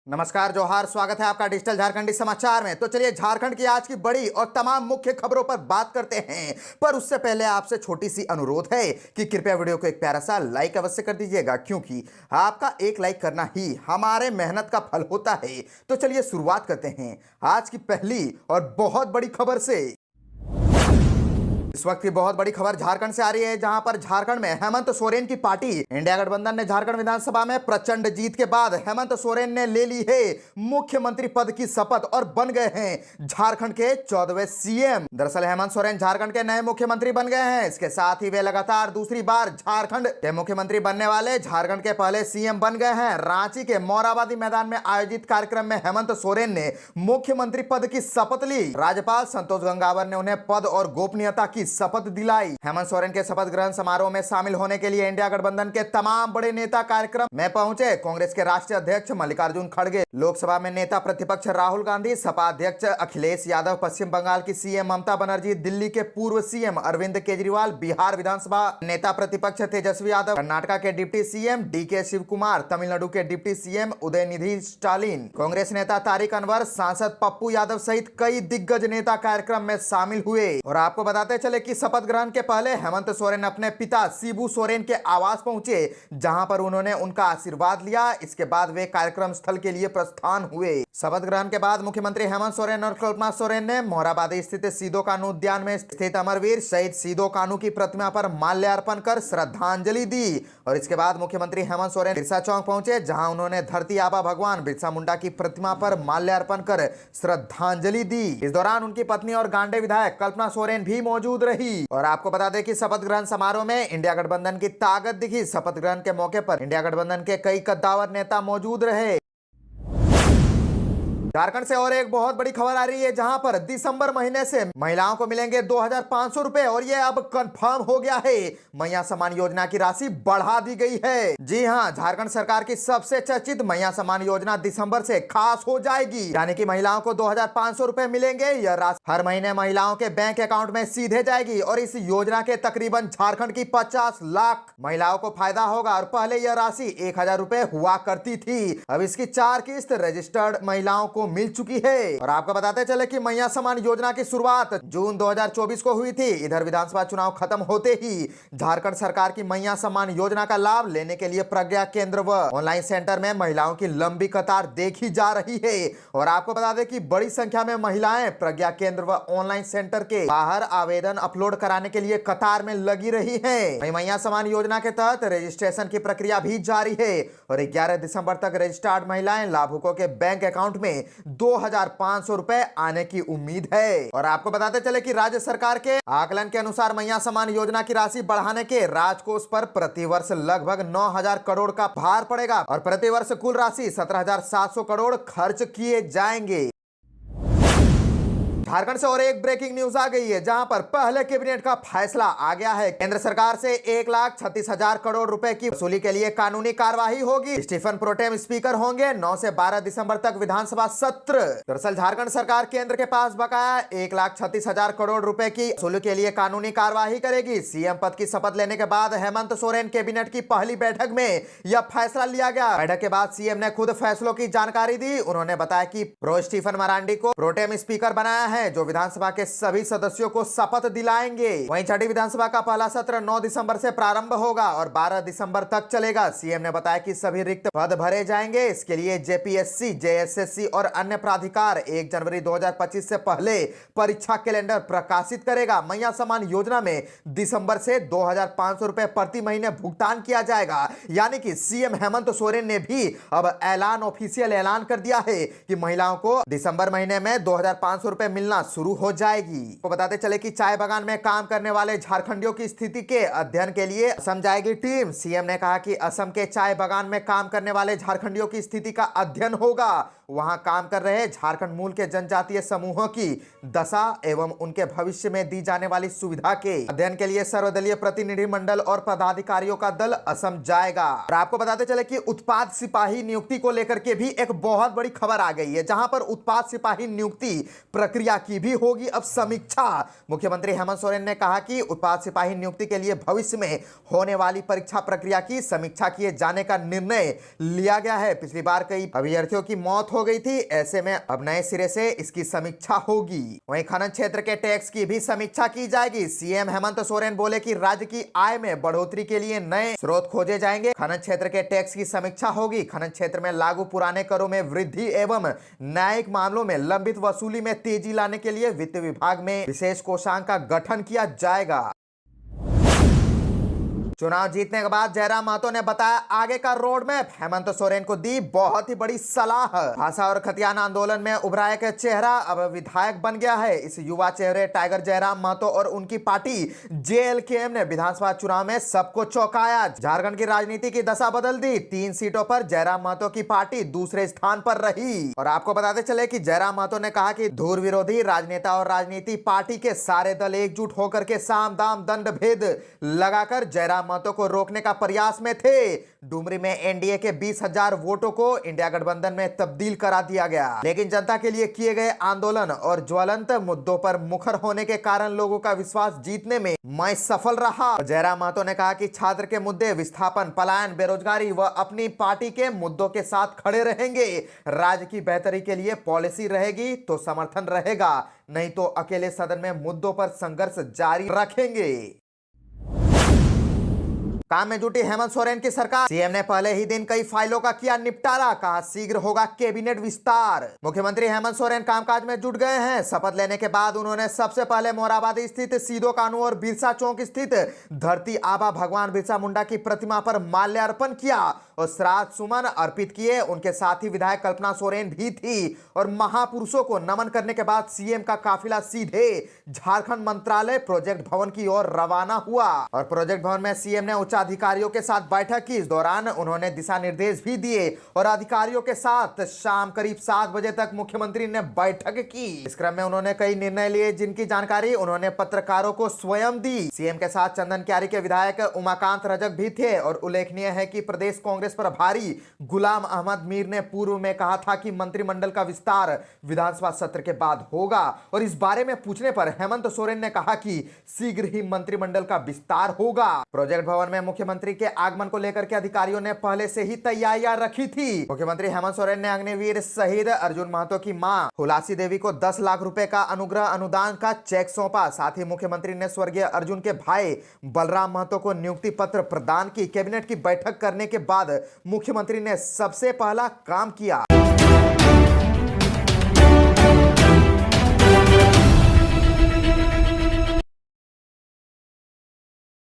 नमस्कार, जोहार, स्वागत है आपका डिजिटल झारखंडी समाचार में। तो चलिए झारखंड की आज की बड़ी और तमाम मुख्य खबरों पर बात करते हैं, पर उससे पहले आपसे छोटी सी अनुरोध है कि कृपया वीडियो को एक प्यारा सा लाइक अवश्य कर दीजिएगा, क्योंकि आपका एक लाइक करना ही हमारे मेहनत का फल होता है। तो चलिए शुरुआत करते हैं आज की पहली और बहुत बड़ी खबर से। इस वक्त की बहुत बड़ी खबर झारखंड से आ रही है, जहां पर झारखंड में हेमंत सोरेन की पार्टी इंडिया गठबंधन ने झारखंड विधानसभा में प्रचंड जीत के बाद हेमंत सोरेन ने ले ली है मुख्यमंत्री पद की शपथ और बन गए हैं झारखंड के 14वें सीएम। दरअसल हेमंत सोरेन झारखंड के नए मुख्यमंत्री बन गए हैं। इसके साथ ही वे लगातार दूसरी बार झारखंड के मुख्यमंत्री बनने वाले झारखंड के पहले सीएम बन गए हैं। रांची के मोरहाबादी मैदान में आयोजित कार्यक्रम में हेमंत सोरेन ने मुख्यमंत्री पद की शपथ ली। राज्यपाल संतोष गंगवार ने उन्हें पद और गोपनीयता की शपथ दिलाई। हेमंत सोरेन के शपथ ग्रहण समारोह में शामिल होने के लिए इंडिया गठबंधन के तमाम बड़े नेता कार्यक्रम में पहुंचे। कांग्रेस के राष्ट्रीय अध्यक्ष मल्लिकार्जुन खड़गे, लोकसभा में नेता प्रतिपक्ष राहुल गांधी, सपा अध्यक्ष अखिलेश यादव, पश्चिम बंगाल की सीएम ममता बनर्जी, दिल्ली के पूर्व सीएम अरविंद केजरीवाल, बिहार विधानसभा नेता प्रतिपक्ष तेजस्वी यादव, कर्नाटक के डिप्टी सीएम डीके शिव कुमार, तमिलनाडु के डिप्टी सीएम उदयनिधि स्टालिन, कांग्रेस नेता तारिक अनवर, सांसद पप्पू यादव सहित कई दिग्गज नेता कार्यक्रम में शामिल हुए। और आपको बताते चले कि शपथ ग्रहण के पहले हेमंत सोरेन अपने पिता शिबू सोरेन के आवास पहुंचे, जहां पर उन्होंने उनका आशीर्वाद लिया। इसके बाद वे कार्यक्रम स्थल के लिए प्रस्थान हुए। शपथ ग्रहण के बाद मुख्यमंत्री हेमंत सोरेन और कल्पना सोरेन ने मोरहाबादी स्थित सीदो कानू उद्यान में स्थित अमरवीर शहीद सीदो कानू की प्रतिमा पर माल्यार्पण कर श्रद्धांजलि दी। और इसके बाद मुख्यमंत्री हेमंत सोरेन बिरसा चौक पहुंचे, जहां उन्होंने धरती आबा भगवान बिरसा मुंडा की प्रतिमा पर माल्यार्पण कर श्रद्धांजलि दी। इस दौरान उनकी पत्नी और गांडे विधायक कल्पना सोरेन भी मौजूद रही। और आपको बता दें कि शपथ ग्रहण समारोह में इंडिया गठबंधन की ताकत दिखी। शपथ ग्रहण के मौके पर इंडिया गठबंधन के कई कद्दावर नेता मौजूद रहे। झारखंड से और एक बहुत बड़ी खबर आ रही है, जहां पर दिसंबर महीने से महिलाओं को मिलेंगे 2500 रुपए और ये अब कंफर्म हो गया है। मैया सम्मान योजना की राशि बढ़ा दी गई है। जी हां, झारखंड सरकार की सबसे चर्चित मैया सम्मान योजना दिसंबर से खास हो जाएगी, यानी कि महिलाओं को 2500 रुपए मिलेंगे। यह राशि हर महीने महिलाओं के बैंक अकाउंट में सीधे जाएगी और इस योजना के तकरीबन झारखंड की 50 लाख महिलाओं को फायदा होगा। और पहले यह राशि 1000 रुपए हुआ करती थी, अब इसकी 4 किस्त रजिस्टर्ड महिलाओं को मिल चुकी है। और आपको बताते चले कि मैया सम्मान योजना की शुरुआत जून 2024 को हुई थी। इधर विधानसभा चुनाव खत्म होते ही झारखंड सरकार की मैया सम्मान योजना का लाभ लेने के लिए प्रज्ञा केंद्र व ऑनलाइन सेंटर में महिलाओं की लंबी कतार देखी जा रही है। और आपको बता दें कि बड़ी संख्या में महिलाएं प्रज्ञा केंद्र व ऑनलाइन सेंटर के बाहर आवेदन अपलोड कराने के लिए कतार में लगी रही है। मैया सम्मान योजना के तहत रजिस्ट्रेशन की प्रक्रिया भी जारी है और 11 दिसंबर तक रजिस्टर्ड महिलाएं लाभुकों के बैंक अकाउंट में 2500 रुपए आने की उम्मीद है। और आपको बताते चले कि राज्य सरकार के आकलन के अनुसार मैया सम्मान योजना की राशि बढ़ाने के राजकोष पर प्रतिवर्ष लगभग 9000 करोड़ का भार पड़ेगा और प्रतिवर्ष कुल राशि 17700 करोड़ खर्च किए जाएंगे। झारखंड से और एक ब्रेकिंग न्यूज आ गई है, जहां पर पहले कैबिनेट का फैसला आ गया है। केंद्र सरकार से 1,36,000 करोड़ रुपए की वसूली के लिए कानूनी कार्यवाही होगी। स्टीफन प्रोटेम स्पीकर होंगे। 9 से 12 दिसंबर तक विधानसभा सत्र। दरअसल झारखंड सरकार केंद्र के पास बकाया 1,36,000 करोड़ रुपए की वसूली के लिए कानूनी कार्यवाही करेगी। सीएम पद की शपथ लेने के बाद हेमंत सोरेन कैबिनेट की पहली बैठक में यह फैसला लिया गया। बैठक के बाद सीएम ने खुद फैसलों की जानकारी दी। उन्होंने बताया कि प्रो स्टीफन मरांडी को प्रोटेम स्पीकर बनाया है, जो विधानसभा के सभी सदस्यों को शपथ दिलाएंगे। वहीं छठी विधानसभा का पहला सत्र 9 दिसंबर से प्रारंभ होगा और 12 दिसंबर तक चलेगा। सीएम ने बताया कि सभी रिक्त पद भरे जाएंगे। इसके लिए जेपीएससी, जेएसएससी और अन्य प्राधिकार 1 जनवरी 2025 से पहले परीक्षा कैलेंडर प्रकाशित करेगा। मैया सम्मान योजना में दिसंबर से 2500 रुपए प्रति महीने भुगतान किया जाएगा, यानी कि सीएम हेमंत सोरेन ने भी अब ऑफिशियल ऐलान कर दिया है कि महिलाओं को दिसंबर महीने में 2500 रुपए मिलना शुरू हो जाएगी। तो बताते चले कि चाय बागान में काम करने वाले झारखंडियों की स्थिति के अध्ययन के लिए असम जाएगी टीम। सीएम ने कहा कि असम के चाय बागान में काम करने वाले झारखंडियों की स्थिति का अध्ययन होगा। वहां काम कर रहे झारखंड मूल के जनजातीय समूहों की दशा एवं उनके भविष्य में दी जाने वाली सुविधा के अध्ययन के लिए सर्वदलीय प्रतिनिधि मंडल और पदाधिकारियों का दल असम जाएगा। और आपको बताते चले कि उत्पाद सिपाही नियुक्ति को लेकर के भी एक बहुत बड़ी खबर आ गई है, जहां पर उत्पाद सिपाही नियुक्ति प्रक्रिया की भी होगी अब समीक्षा। मुख्यमंत्री हेमंत सोरेन ने कहा कि उत्पाद सिपाही नियुक्ति के लिए भविष्य में होने वाली परीक्षा प्रक्रिया की समीक्षा किए जाने का निर्णय लिया गया है। पिछली बार कई अभ्यर्थियों की मौत हो गई थी, ऐसे में अब नए सिरे से इसकी समीक्षा होगी। वहीं खनन क्षेत्र के टैक्स की भी समीक्षा की जाएगी। सीएम हेमंत सोरेन बोले कि राज्य की आय में बढ़ोतरी के लिए नए स्रोत खोजे जाएंगे। खनन क्षेत्र के टैक्स की समीक्षा होगी। खनन क्षेत्र में लागू पुराने करों में वृद्धि एवं न्यायिक मामलों में लंबित वसूली में तेजी लाने के लिए वित्त विभाग में विशेष कोषांग का गठन किया जाएगा। चुनाव जीतने के बाद जयराम महतो ने बताया आगे का रोड मैप। हेमंत सोरेन को दी बहुत ही बड़ी सलाह। भाषा और खतियान आंदोलन में उभरा एक चेहरा अब विधायक बन गया है। इस युवा चेहरे टाइगर जयराम महतो और उनकी पार्टी जेएलकेएम ने विधानसभा चुनाव में सबको चौंकाया। झारखंड की राजनीति की दशा बदल दी। 3 सीटों पर जयराम महतो की पार्टी दूसरे स्थान पर रही। और आपको बताते चले कि जयराम महतो ने कहा कि धूर विरोधी राजनेता और राजनीति पार्टी के सारे दल एकजुट होकर के साम दाम दंड भेद लगाकर जयराम महतो को रोकने का प्रयास में थे। डुमरी में एनडीए के 20,000 वोटों को इंडिया गठबंधन में तब्दील करा दिया गया, लेकिन जनता के लिए किए गए आंदोलन और ज्वलंत मुद्दों पर मुखर होने के कारण लोगों का विश्वास जीतने में मैं सफल रहा। जयराम महतो ने कहा कि छात्र के मुद्दे, विस्थापन, पलायन, बेरोजगारी व अपनी पार्टी के मुद्दों के साथ खड़े रहेंगे। राज्य की बेहतरी के लिए पॉलिसी रहेगी तो समर्थन रहेगा, नहीं तो अकेले सदन में मुद्दों पर संघर्ष जारी रखेंगे। काम में जुटी हेमंत सोरेन की सरकार। सीएम ने पहले ही दिन कई फाइलों का किया निपटारा, कहा शीघ्र होगा कैबिनेट विस्तार। मुख्यमंत्री हेमंत सोरेन कामकाज में जुट गए हैं। शपथ लेने के बाद उन्होंने सबसे पहले मोराबादी स्थित सीधो कानू और बिरसा चौक स्थित धरती आबा भगवान बिरसा मुंडा की प्रतिमा पर माल्यार्पण किया और श्राद्ध सुमन अर्पित किए। उनके साथ ही विधायक कल्पना सोरेन भी थी और महापुरुषों को नमन करने के बाद सीएम का काफिला सीधे झारखंड मंत्रालय प्रोजेक्ट भवन की ओर रवाना हुआ और प्रोजेक्ट भवन में सीएम ने उच्च अधिकारियों के साथ बैठक की। इस दौरान उन्होंने दिशा निर्देश भी दिए और अधिकारियों के साथ शाम करीब 7 बजे तक मुख्यमंत्री ने बैठक की। इस क्रम में उन्होंने कई निर्णय लिए जिनकी जानकारी उन्होंने पत्रकारों को स्वयं दी। सीएम के साथ चंदन क्यारी के विधायक उमाकांत रजक भी थे और उल्लेखनीय है कि प्रदेश कांग्रेस प्रभारी गुलाम अहमद मीर ने पूर्व में कहा था कि मंत्रिमंडल का विस्तार विधानसभा सत्र के बाद होगा और इस बारे में पूछने पर हेमंत सोरेन ने कहा कि शीघ्र ही मंत्रिमंडल का विस्तार होगा। प्रोजेक्ट भवन में मुख्यमंत्री के आगमन को लेकर के अधिकारियों ने पहले से ही तैयारियां रखी थी। मुख्यमंत्री हेमंत सोरेन ने अग्निवीर शहीद अर्जुन महतो की मां हुलासी देवी को 10 लाख रुपए का अनुग्रह अनुदान का चेक सौंपा। साथ ही मुख्यमंत्री ने स्वर्गीय अर्जुन के भाई बलराम महतो को नियुक्ति पत्र प्रदान की। कैबिनेट की बैठक करने के बाद मुख्यमंत्री ने सबसे पहला काम किया।